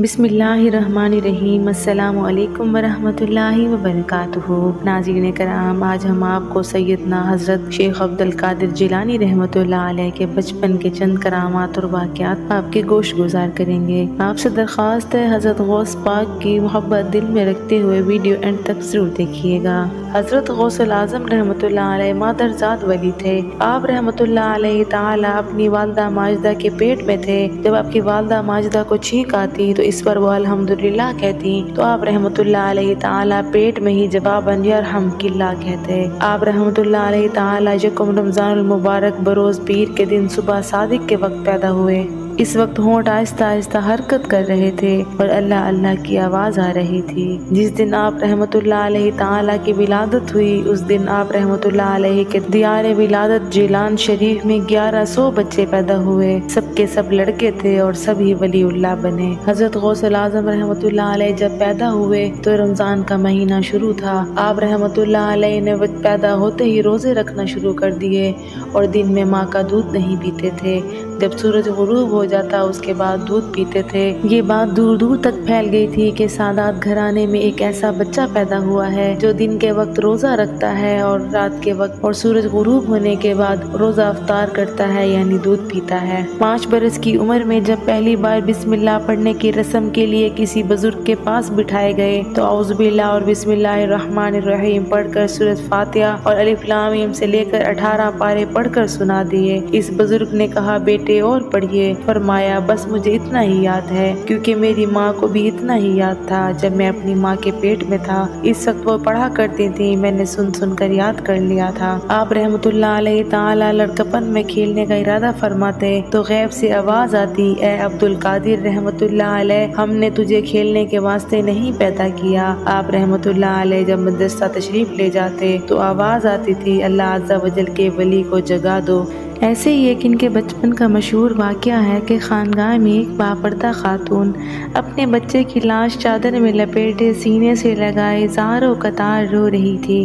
بسم اللہ الرحمن الرحیم۔ السلام علیکم ورحمۃ اللہ وبرکاتہ۔ ناظرین کرام، آج ہم آپ کو سیدنا حضرت شیخ عبدالقادر جیلانی رحمۃ اللہ علیہ کے بچپن کے چند کرامات اور واقعات آپ کے گوش گزار کریں گے۔ آپ سے درخواست ہے حضرت غوث پاک کی محبت دل میں رکھتے ہوئے ویڈیو اینڈ تک ضرور دیکھیے گا۔ حضرت غوث العظم رحمۃ اللہ علیہ مادرزاد ولی تھے۔ آپ رحمۃ اللہ علیہ تعالی اپنی والدہ ماجدہ کے پیٹ میں تھے۔ جب آپ کی والدہ ماجدہ کو چھینک آتی تو اس پر وہ الحمدللہ کہتی تو آپ رحمۃ اللہ علیہ تعالی پیٹ میں ہی جواباً یرحمک اللہ کہتے۔ آپ رحمۃ اللہ علیہ تعالی یکم رمضان المبارک بروز پیر کے دن صبح صادق کے وقت پیدا ہوئے۔ اس وقت ہونٹ آہستہ آہستہ حرکت کر رہے تھے اور اللہ اللہ کی آواز آ رہی تھی۔ جس دن آپ رحمۃ اللہ علیہ تعالی کی ولادت ہوئی اس دن آپ رحمۃ اللہ علیہ کے دیار ولادت جیلان شریف میں 1100 بچے پیدا ہوئے۔ سب کے سب لڑکے تھے اور سبھی ولی اللہ بنے۔ حضرت غوث العظم رحمۃ اللہ علیہ جب پیدا ہوئے تو رمضان کا مہینہ شروع تھا۔ آپ رحمۃ اللہ علیہ نے پیدا ہوتے ہی روزے رکھنا شروع کر دیے اور دن میں ماں کا دودھ نہیں پیتے تھے۔ جب سورج غروب ہو جاتا اس کے بعد دودھ پیتے تھے۔ یہ بات دور دور تک پھیل گئی تھی کہ سادات گھرانے میں ایک ایسا بچہ پیدا ہوا ہے جو دن کے وقت روزہ رکھتا ہے اور رات کے وقت اور سورج غروب ہونے کے بعد روزہ افطار کرتا ہے، یعنی دودھ پیتا ہے۔ 5 برس کی عمر میں جب پہلی بار بسم اللہ پڑھنے کی رسم کے لیے کسی بزرگ کے پاس بٹھائے گئے تو اعوذ باللہ اور بسم اللہ الرحمن الرحیم پڑھ کر سورۃ فاتحہ اور الف لام میم سے لے کر 18 پارے پڑھ کر سنا دیے۔ اس بزرگ نے کہا بیٹے اور پڑھیے۔ فرمایا بس مجھے اتنا ہی یاد ہے، کیونکہ میری ماں کو بھی اتنا ہی یاد تھا جب میں اپنی ماں کے پیٹ میں تھا۔ اس وقت وہ پڑھا کرتی تھی، میں نے سن سن کر یاد کر لیا تھا۔ آپ رحمۃ اللہ علیہ تعالی لڑکپن میں کھیلنے کا ارادہ فرماتے تو غیب سے آواز آتی، اے عبدالقادر رحمۃ اللہ علیہ، ہم نے تجھے کھیلنے کے واسطے نہیں پیدا کیا۔ آپ رحمۃ اللہ علیہ جب مدرسہ تشریف لے جاتے تو آواز آتی تھی، اللہ عز و جل کے ولی کو جگا دو۔ ایسے ہی ایک ان کے بچپن کا مشہور واقعہ ہے کہ خانگاہ میں ایک باپردہ خاتون اپنے بچے کی لاش چادر میں لپیٹے سینے سے لگائے زار و قطار رو رہی تھی۔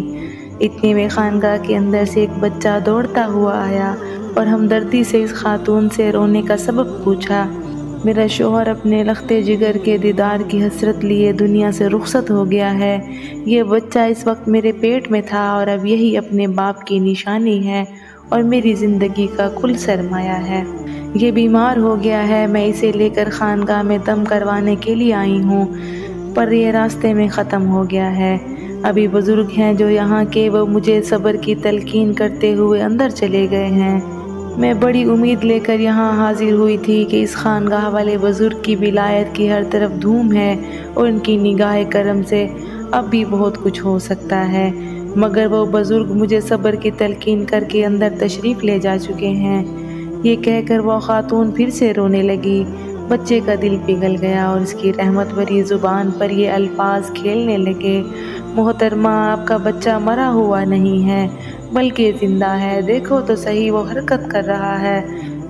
اتنے میں خانگاہ کے اندر سے ایک بچہ دوڑتا ہوا آیا اور ہمدردی سے اس خاتون سے رونے کا سبب پوچھا۔ میرا شوہر اپنے لختے جگر کے دیدار کی حسرت لیے دنیا سے رخصت ہو گیا ہے۔ یہ بچہ اس وقت میرے پیٹ میں تھا اور اب یہی اپنے باپ کی نشانی ہے اور میری زندگی کا کل سرمایہ ہے۔ یہ بیمار ہو گیا ہے، میں اسے لے کر خانگاہ میں دم کروانے کے لیے آئی ہوں، پر یہ راستے میں ختم ہو گیا ہے۔ ابھی بزرگ ہیں جو یہاں کے، وہ مجھے صبر کی تلقین کرتے ہوئے اندر چلے گئے ہیں۔ میں بڑی امید لے کر یہاں حاضر ہوئی تھی کہ اس خانگاہ والے بزرگ کی ولایت کی ہر طرف دھوم ہے اور ان کی نگاہ کرم سے اب بھی بہت کچھ ہو سکتا ہے، مگر وہ بزرگ مجھے صبر کی تلقین کر کے اندر تشریف لے جا چکے ہیں۔ یہ کہہ کر وہ خاتون پھر سے رونے لگی۔ بچے کا دل پگھل گیا اور اس کی رحمت بھری زبان پر یہ الفاظ کھیلنے لگے، محترمہ آپ کا بچہ مرا ہوا نہیں ہے بلکہ زندہ ہے، دیکھو تو صحیح وہ حرکت کر رہا ہے۔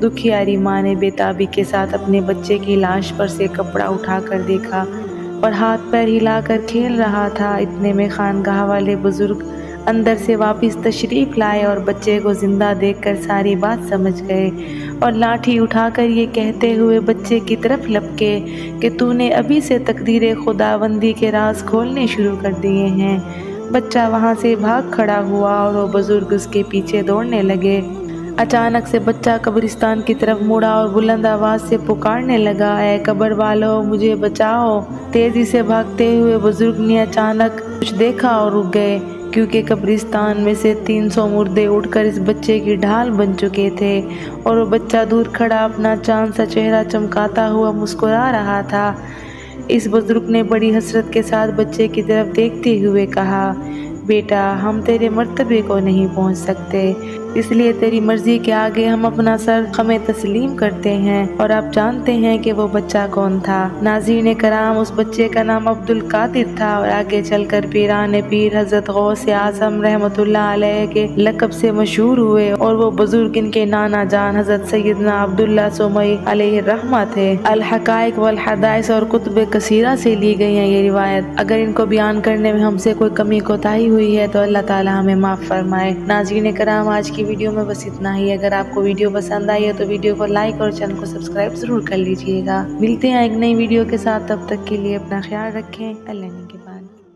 دکھیاری ماں نے بے تابی کے ساتھ اپنے بچے کی لاش پر سے کپڑا اٹھا کر دیکھا اور ہاتھ پیر ہلا کر کھیل رہا تھا۔ اتنے میں خانگاہ والے بزرگ اندر سے واپس تشریف لائے اور بچے کو زندہ دیکھ کر ساری بات سمجھ گئے اور لاٹھی اٹھا کر یہ کہتے ہوئے بچے کی طرف لپکے کہ تو نے ابھی سے تقدیر خداوندی کے راز کھولنے شروع کر دیے ہیں۔ بچہ وہاں سے بھاگ کھڑا ہوا اور وہ بزرگ اس کے پیچھے دوڑنے لگے۔ اچانک سے بچہ قبرستان کی طرف مڑا اور بلند آواز سے پکارنے لگا، اے قبر والو مجھے بچاؤ۔ تیزی سے بھاگتے ہوئے بزرگ نے اچانک کچھ دیکھا اور رک گئے، کیونکہ قبرستان میں سے 300 مردے اٹھ کر اس بچے کی ڈھال بن چکے تھے اور وہ بچہ دور کھڑا اپنا چاند سا چہرہ چمکاتا ہوا مسکرا رہا تھا۔ اس بزرگ نے بڑی حسرت کے ساتھ بچے کی طرف دیکھتے ہوئے کہا، بیٹا ہم تیرے مرتبے کو نہیں پہنچ سکتے، اس لیے تیری مرضی کے آگے ہم اپنا سر خمیں تسلیم کرتے ہیں، اور آپ جانتے ہیں کہ وہ بچہ کون تھا۔ ناظرین کرام، اس بچے کا نام عبدالقادر تھا اور آگے چل کر پیران پیر حضرت غوث اعظم رحمۃ اللہ علیہ کے لقب سے مشہور ہوئے، اور وہ بزرگ ان کے نانا جان حضرت سیدنا عبداللہ سومئی علیہ الرحمہ تھے۔ الحقائق والحدائث اور کتب کثیرہ سے لی گئی ہیں یہ روایت۔ اگر ان کو بیان کرنے میں ہم سے کوئی کمی کوتاہی ہوئی ہے تو اللہ تعالی ہمیں معاف فرمائے۔ ناظرین کرام، آج کی ویڈیو میں بس اتنا ہی. اگر آپ کو ویڈیو پسند آئی ہے تو ویڈیو کو لائک اور چینل کو سبسکرائب ضرور کر لیجئے گا. ملتے ہیں ایک نئی ویڈیو کے ساتھ، تب تک کے لیے اپنا خیال رکھیں. اللہ نے کے بعد.